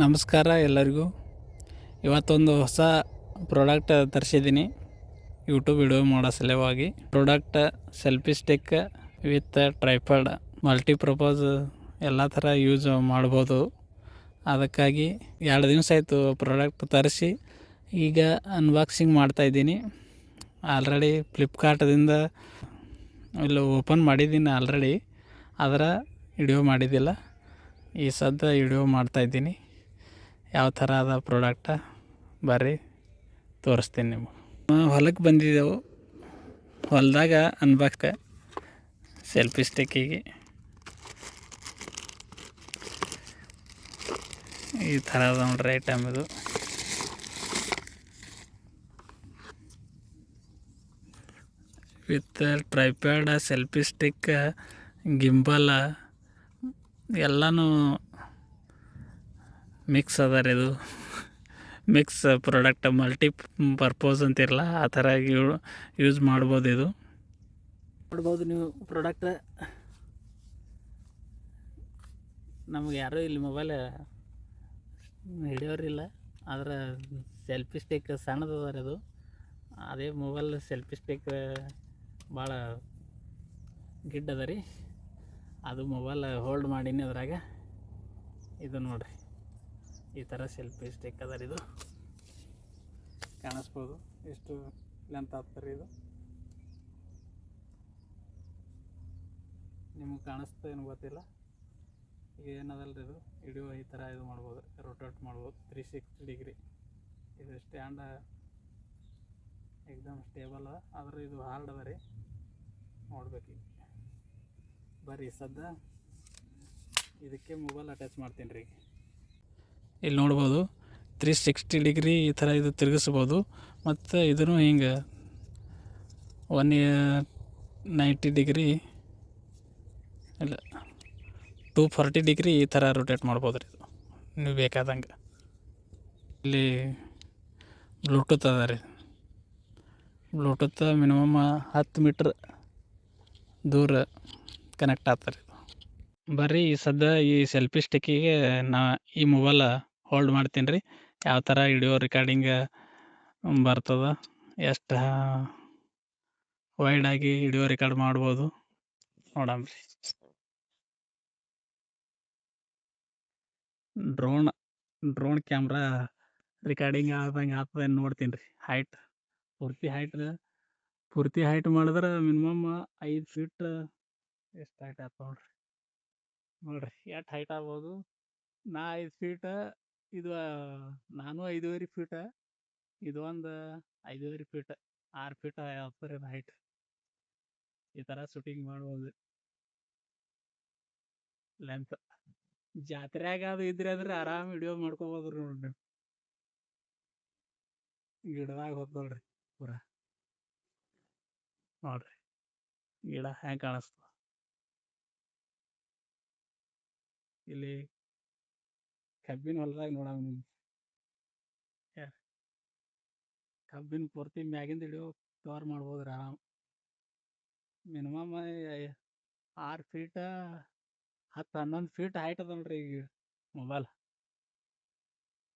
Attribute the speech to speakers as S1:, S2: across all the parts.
S1: ನಮಸ್ಕಾರ ಎಲ್ಲರಿಗೂ. ಇವತ್ತೊಂದು ಹೊಸ ಪ್ರಾಡಕ್ಟ್ ತರಿಸಿದ್ದೀನಿ ಯೂಟ್ಯೂಬ್ ವಿಡಿಯೋ ಮಾಡೋ ಸಲುವಾಗಿ. Product selfie stick with tripod, multipurpose ಎಲ್ಲ ಥರ ಯೂಸ್ ಮಾಡ್ಬೋದು. ಅದಕ್ಕಾಗಿ 2 ದಿವಸ ಆಯಿತು ಪ್ರಾಡಕ್ಟ್ ತರಿಸಿ, ಈಗ ಅನ್ಬಾಕ್ಸಿಂಗ್ ಮಾಡ್ತಾಯಿದ್ದೀನಿ. ಆಲ್ರೆಡಿ ಫ್ಲಿಪ್ಕಾರ್ಟ್ದಿಂದ ಇಲ್ಲಿ ಓಪನ್ ಮಾಡಿದ್ದೀನಿ ಆಲ್ರೆಡಿ, ಅದರ ವಿಡಿಯೋ ಮಾಡಿದ್ದಿಲ್ಲ. ಈ ಸದ್ಯ ವಿಡಿಯೋ ಮಾಡ್ತಾಯಿದ್ದೀನಿ. ಯಾವ ಥರ ಅದ ಪ್ರಾಡಕ್ಟ ಬರ್ರಿ ತೋರಿಸ್ತೀನಿ ನಿಮಗೆ. ಹೊಲಕ್ಕೆ ಬಂದಿದ್ದೆವು. ಹೊಲದಾಗ ಅನ್ಬಾಕ್ಸ್ ಸೆಲ್ಫಿ ಸ್ಟಿಕ್ಕಿಗೆ ಈ ಥರ ಅದ ನೋಡ್ರಿ ಐಟಮ್. ಇದು with tripod, selfie stick, gimbal ಎಲ್ಲನೂ ಮಿಕ್ಸ್ ಅದ ರೀ. ಇದು ಮಿಕ್ಸ್ ಪ್ರಾಡಕ್ಟ್, ಮಲ್ಟಿ ಪರ್ಪೋಸ್ ಅಂತಿರಲ್ಲ ಆ ಥರ ಯೂಸ್ ಮಾಡ್ಬೋದು. ಇದು ನೋಡ್ಬೋದು ನೀವು ಪ್ರಾಡಕ್ಟ್. ನಮ್ಗೆ ಯಾರೂ ಇಲ್ಲಿ ಮೊಬೈಲ್ ಹಿಡಿಯೋರಿಲ್ಲ, ಆದ್ರೆ ಸೆಲ್ಫಿ ಸ್ಟಿಕ್ ಸಣ್ಣದದ ರೀ. ಅದು ಅದೇ ಮೊಬೈಲ್ ಸೆಲ್ಫಿ ಸ್ಟಿಕ್ ಭಾಳ ಗಿಡ್ ಅದ ರೀ. ಅದು ಮೊಬೈಲ್ ಹೋಲ್ಡ್ ಮಾಡೀನಿ ಅದ್ರಾಗ. ಇದು ನೋಡ್ರಿ, ಈ ಥರ ಸೆಲ್ಫಿ ಸ್ಟಿಕ್ ಅದ ರೀ. ಇದು ಕಾಣಿಸ್ಬೋದು ಎಷ್ಟು ಲೆಂತ್ ಆಗ್ತಾರೆ. ಇದು ನಿಮಗೆ ಕಾಣಿಸ್ತಾ ಏನು ಗೊತ್ತಿಲ್ಲ. ಈಗ ಏನದಲ್ಲ ಇದು ವಿಡಿಯೋ ಈ ಥರ ಇದು ಮಾಡ್ಬೋದು, ರೊಟೇಟ್ ಮಾಡ್ಬೋದು 360 ಡಿಗ್ರಿ. ಇದು ಸ್ಟ್ಯಾಂಡ ಎಕ್ದಮ್ ಸ್ಟೇಬಲ್ ಅದ, ಆದ್ರೆ ಇದು ಹಾರ್ಡ್ ಅದ ರೀ. ನೋಡ್ಬೇಕು ಈಗ ಬರ್ರಿ. ಸದ್ಯ ಇದಕ್ಕೆ ಮೊಬೈಲ್ ಅಟ್ಯಾಚ್ ಮಾಡ್ತೀನಿ ರೀ. ಇಲ್ಲಿ ನೋಡ್ಬೋದು 360 ಡಿಗ್ರಿ ಈ ಥರ ಇದು ತಿರುಗಿಸ್ಬೋದು. ಮತ್ತು ಇದನ್ನು ಹಿಂಗೆ 190 ಡಿಗ್ರಿ ಇಲ್ಲ 240 ಡಿಗ್ರಿ ಈ ಥರ ರೊಟೇಟ್ ಮಾಡ್ಬೋದು ರೀ. ಇದು ನೀವು ಬೇಕಾದಂಗೆ. ಇಲ್ಲಿ ಬ್ಲೂಟೂತ್ ಅದ ರೀ. ಬ್ಲೂಟೂತ್ ಮಿನಿಮಮ್ 10 ಮೀಟ್ರ್ ದೂರ ಕನೆಕ್ಟ್ ಆಗ್ತಾರೆ. ಬರ್ರಿ ಈ ಸದ್ಯ ಈ ಸೆಲ್ಫಿ ಸ್ಟಿಕ್ಕಿಗೆ ಈ ಮೊಬೈಲ್ ಹೋಲ್ಡ್ ಮಾಡ್ತೀನಿ ರೀ. ಯಾವ ಥರ ವಿಡಿಯೋ ರೆಕಾರ್ಡಿಂಗ್ ಬರ್ತದ, ಎಷ್ಟು ವೈಡಾಗಿ ವಿಡಿಯೋ ರೆಕಾರ್ಡ್ ಮಾಡ್ಬೋದು ನೋಡಮ್ರಿ. ಡ್ರೋನ್ ಕ್ಯಾಮ್ರಾ ರೆಕಾರ್ಡಿಂಗ್ ಆದಂಗೆ ಆಗ್ತದೆ ನೋಡ್ತೀನಿ ರೀ. ಪೂರ್ತಿ ಹೈಟ್ ಮಾಡಿದ್ರೆ ಮಿನಿಮಮ್ 5 ಫೀಟ್ ಎಷ್ಟು ಹೈಟ್ ಆಗ್ತದೆ ನೋಡ್ರಿ. ಎಷ್ಟು ಹೈಟ್ ಆಗ್ಬೋದು. ನಾ 5 ಫೀಟ, ಇದು ನಾನು 5.5 ಫೀಟ, ಇದು ಒಂದು 5.5 ಫೀಟ್, 6 ಫೀಟ್ ಆಗ್ತದೆ ಹೈಟ್. ಈ ಥರ ಶೂಟಿಂಗ್ ಮಾಡ್ಬೋದು. ಲೆಂತ್ ಜಾತ್ರೆಯಾಗ ಅದು ಇದ್ರೆ ಅಂದ್ರೆ ಆರಾಮ್ ವಿಡಿಯೋ ಮಾಡ್ಕೋಬೋದು ನೋಡ್ರಿ ನೀವು. ಗಿಡದಾಗ ಹೋಗ್ತಲ್ರಿ ಪೂರ ನೋಡ್ರಿ, ಗಿಡ ಹೆಂಗೆ ಕಾಣಿಸ್ತು. ಇಲ್ಲಿ ಕಬ್ಬಿನ ಹೊಲದಾಗ ನೋಡಮ್ ನಿಮ್ಗೆ. ಕಬ್ಬಿನ ಪೂರ್ತಿ ಮ್ಯಾಗಿಂದ ವಿಡಿಯೋ ಕವರ್ ಮಾಡ್ಬೋದ್ರಿ ಆರಾಮ್. ಮಿನಿಮಮ್ 6 ಫೀಟ 10-11 ಫೀಟ್ ಹೈಟ್ ಅದ ನೋಡ್ರಿ ಈಗ ಮೊಬೈಲ್.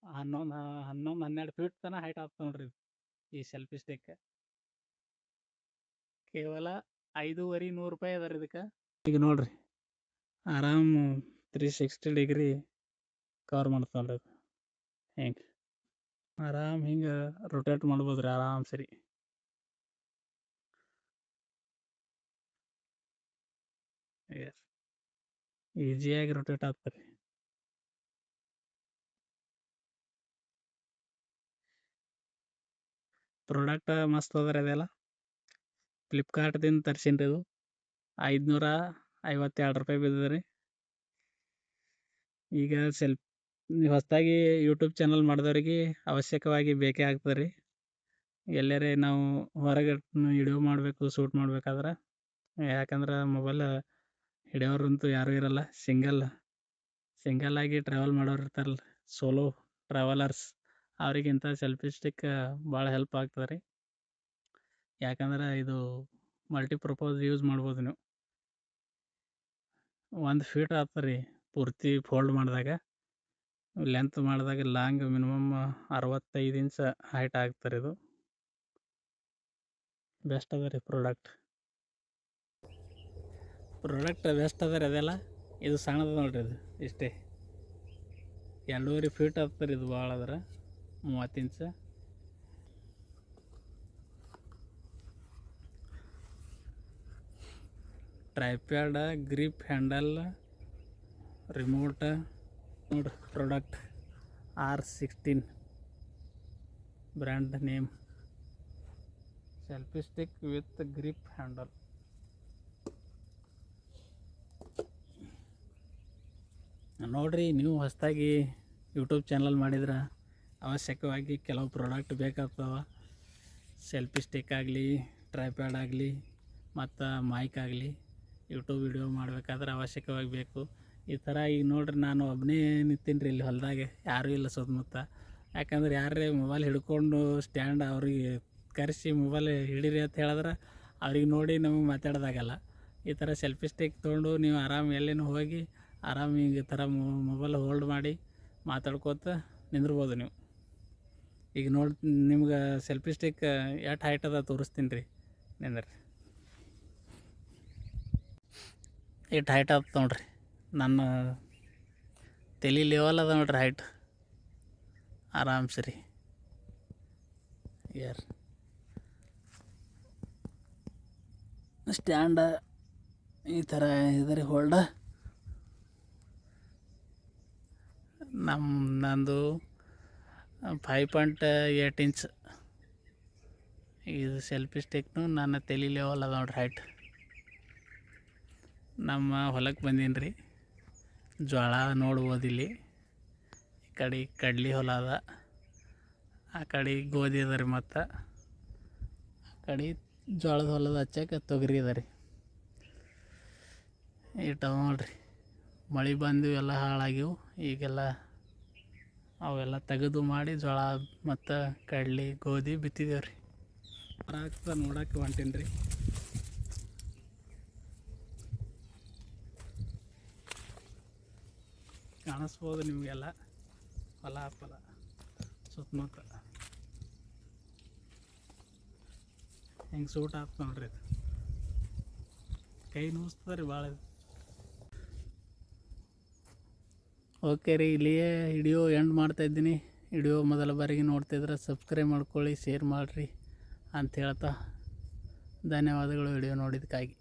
S1: 11-12 ಫೀಟ್ ತನಕ ಹೈಟ್ ಆಗ್ತದೆ ನೋಡ್ರಿ ಈ ಸೆಲ್ಫಿ ಸ್ಟಿಕ್. ಕೇವಲ 5,500 ರೂಪಾಯಿ ಅದ ರೀ ಇದಕ್ಕೆ. ಈಗ ನೋಡ್ರಿ ಆರಾಮ್ 360 ಡಿಗ್ರಿ ಕವರ್ ಮಾಡ್ತಾನೆ ರೀ. ಹಿಂಗೆ ಆರಾಮ್ ಹಿಂಗೆ ರೊಟೇಟ್ ಮಾಡ್ಬೋದು ರೀ ಆರಾಮ್ ಸರಿ. ಈಸಿಯಾಗಿ ರೊಟೇಟ್ ಆಗ್ತಾರೆ. ಪ್ರಾಡಕ್ಟ್ ಮಸ್ತ್ ಅದ ರೀ. ಅದೆಲ್ಲ ಫ್ಲಿಪ್ಕಾರ್ಟ್ದಿಂದ ತರ್ಸೀನಿ ರೀ. ಇದು 552 ರೂಪಾಯಿ ಬಿದ್ದದ ರೀ. ಈಗ ಹೊಸದಾಗಿ ಯೂಟ್ಯೂಬ್ ಚಾನಲ್ ಮಾಡಿದವ್ರಿಗೆ ಅವಶ್ಯಕವಾಗಿ ಬೇಕೇ ಆಗ್ತದೆ ರೀ. ಎಲ್ಲರೇ ನಾವು ಹೊರಗೆ ವಿಡಿಯೋ ಮಾಡಬೇಕು, ಶೂಟ್ ಮಾಡ್ಬೇಕಾದ್ರೆ, ಯಾಕಂದ್ರೆ ಮೊಬೈಲ್ ಹಿಡಿಯೋರಂತೂ ಯಾರೂ ಇರಲ್ಲ. ಸಿಂಗಲ್ ಆಗಿ ಟ್ರಾವೆಲ್ ಮಾಡೋರು ಇರ್ತಾರಲ್ಲ, ಸೋಲೋ ಟ್ರಾವೆಲರ್ಸ್, ಅವ್ರಿಗಿಂತ ಸೆಲ್ಫಿ ಸ್ಟಿಕ್ ಭಾಳ ಹೆಲ್ಪ್ ಆಗ್ತದೆ ರೀ. ಯಾಕಂದ್ರೆ ಇದು ಮಲ್ಟಿಪರ್ಪಸ್ ಯೂಸ್ ಮಾಡ್ಬೋದು ನೀವು. 1 ಫೀಟ್ ಆಗ್ತದೆ ರೀ ಪೂರ್ತಿ ಫೋಲ್ಡ್ ಮಾಡಿದಾಗ. ಲೆಂತ್ ಮಾಡಿದಾಗ ಲಾಂಗ್ ಮಿನಿಮಮ್ 65 ಇಂಚ್ ಹೈಟ್ ಆಗ್ತಾರೆ. ಇದು ಬೆಸ್ಟ್ ಅದ ರೀ ಪ್ರಾಡಕ್ಟ್ ಬೆಸ್ಟ್ ಅದ ರೀ. ಅದೆಲ್ಲ ಇದು ಸಣ್ಣದು ನೋಡ್ರಿ, ಇದು ಇಷ್ಟೇ 2.5 ಫೀಟ್ ಆಗ್ತದೆ ಇದು. ಭಾಳ ಅದ್ರ 30 inch. Tripod, grip, handle, remote ನೋಡ್ರಿ. Product R16 brand name. Selfie stick with grip handle. ನೋಡ್ರಿ, ನೀವು ಹೊಸದಾಗಿ ಯೂಟ್ಯೂಬ್ ಚಾನಲ್ ಮಾಡಿದ್ರೆ ಅವಶ್ಯಕವಾಗಿ ಕೆಲವು ಪ್ರಾಡಕ್ಟ್ ಬೇಕಾಗ್ತವೆ. ಸೆಲ್ಫಿ ಸ್ಟಿಕ್ ಆಗಲಿ, ಟ್ರೈಪ್ಯಾಡ್ ಆಗಲಿ, ಮತ್ತು ಮೈಕ್ ಆಗಲಿ. ಯೂಟ್ಯೂಬ್ ವಿಡಿಯೋ ಮಾಡಬೇಕಾದ್ರೆ ಅವಶ್ಯಕವಾಗಿ ಬೇಕು. ಈ ಥರ ಈಗ ನೋಡ್ರಿ, ನಾನು ಒಬ್ಬನೇ ನಿಂತೀನಿ ರೀ ಇಲ್ಲಿ ಹೊಲದಾಗೆ, ಯಾರೂ ಇಲ್ಲ ಸುತ್ತಮುತ್ತ. ಯಾಕಂದ್ರೆ ಯಾರೇ ಮೊಬೈಲ್ ಹಿಡ್ಕೊಂಡು ಸ್ಟ್ಯಾಂಡ್ ಅವ್ರಿಗೆ ಕರೆಸಿ ಮೊಬೈಲ್ ಹಿಡೀರಿ ಅಂತ ಹೇಳಿದ್ರೆ ಅವ್ರಿಗೆ ನೋಡಿ ನಮಗೆ ಮಾತಾಡೋದಾಗಲ್ಲ. ಈ ಥರ ಸೆಲ್ಫಿ ಸ್ಟಿಕ್ ತೊಗೊಂಡು ನೀವು ಆರಾಮ್ ಎಲ್ಲಿನೂ ಹೋಗಿ ಆರಾಮ್ ಈ ಥರ ಮೊಬೈಲ್ ಹೋಲ್ಡ್ ಮಾಡಿ ಮಾತಾಡ್ಕೋತ ನಿಂದಿರ್ಬೋದು ನೀವು. ಈಗ ನೋಡಿ, ನಿಮ್ಗೆ ಸೆಲ್ಫಿ ಸ್ಟಿಕ್ ಎಷ್ಟು ಹೈಟ್ ಅದ ತೋರಿಸ್ತೀನಿ ರೀ. ನಿಂದ್ರಿ, ಎಷ್ಟು ಹೈಟ್ ಆಗ್ತದೆ ನೋಡ್ರಿ. ನನ್ನ ತಲೆ ಲೆವೆಲ್ ಅದ ನೋಡ್ರಿ ಹೈಟ್. ಆರಾಮ್ಸೆ ರೀ. ಯಾರು ಸ್ಟ್ಯಾಂಡ ಈ ಥರ ಇದೆ ರೀ ಹೋಲ್ಡ. ನಂದು 5.8 ಇಂಚ್ ಇದು ಸೆಲ್ಫಿ ಸ್ಟಿಕ್ನು ನನ್ನ ತಲೆ ಲೆವೆಲ್ ಅದ ನೋಡ್ರಿ ಹೈಟ್. ನಮ್ಮ ಹೊಲಕ್ಕೆ ಬಂದೀನಿ ರೀ. ಜೋಳ ನೋಡ್ಬೋದು ಇಲ್ಲಿ. ಈ ಕಡೆ ಕಡ್ಲಿ ಹೊಲ ಅದ, ಆ ಕಡೆ ಗೋಧಿ ಅದ ರೀ, ಮತ್ತು ಆ ಕಡೆ ಜೋಳದ ಹೊಲದ ಹಚ್ಚಕ್ಕೆ ತೊಗರಿ ಅದ ರೀ. ಇಟ್ಟು ನೋಡ್ರಿ, ಮಳೆ ಬಂದು ಎಲ್ಲ ಹಾಳಾಗಿವು. ಈಗೆಲ್ಲ ಅವೆಲ್ಲ ತೆಗೆದು ಮಾಡಿ ಜೋಳ ಮತ್ತು ಕಡ್ಲಿ ಗೋಧಿ ಬಿತ್ತಿದ್ದೇವೆ ರೀ. ಆಗ್ತದೆ ನೋಡೋಕೆ ಹೊಂಟೀನಿ ರೀ. ಕಾಣಿಸ್ಬೋದು ನಿಮಗೆಲ್ಲ ಹೊಲ ಸುತ್ತಮುತ್ತ ಹೆಂಗೆ ಸೂಟ್ ಆಗ್ತದೆ ನೋಡ್ರಿ. ಇದು ಕೈ ನುಸ್ತದೆ ರೀ ಭಾಳ. ಓಕೆ ರೀ, ಇಲ್ಲಿಯೇ ವಿಡಿಯೋ ಎಂಡ್ ಮಾಡ್ತಾಯಿದ್ದೀನಿ. ವಿಡಿಯೋ ಮೊದಲ ಬಾರಿಗೆ ನೋಡ್ತಿದ್ರೆ ಸಬ್ಸ್ಕ್ರೈಬ್ ಮಾಡ್ಕೊಳ್ಳಿ, ಶೇರ್ ಮಾಡಿರಿ ಅಂತ ಹೇಳ್ತಾ ಧನ್ಯವಾದಗಳು ವಿಡಿಯೋ ನೋಡಿದ್ದಕ್ಕಾಗಿ.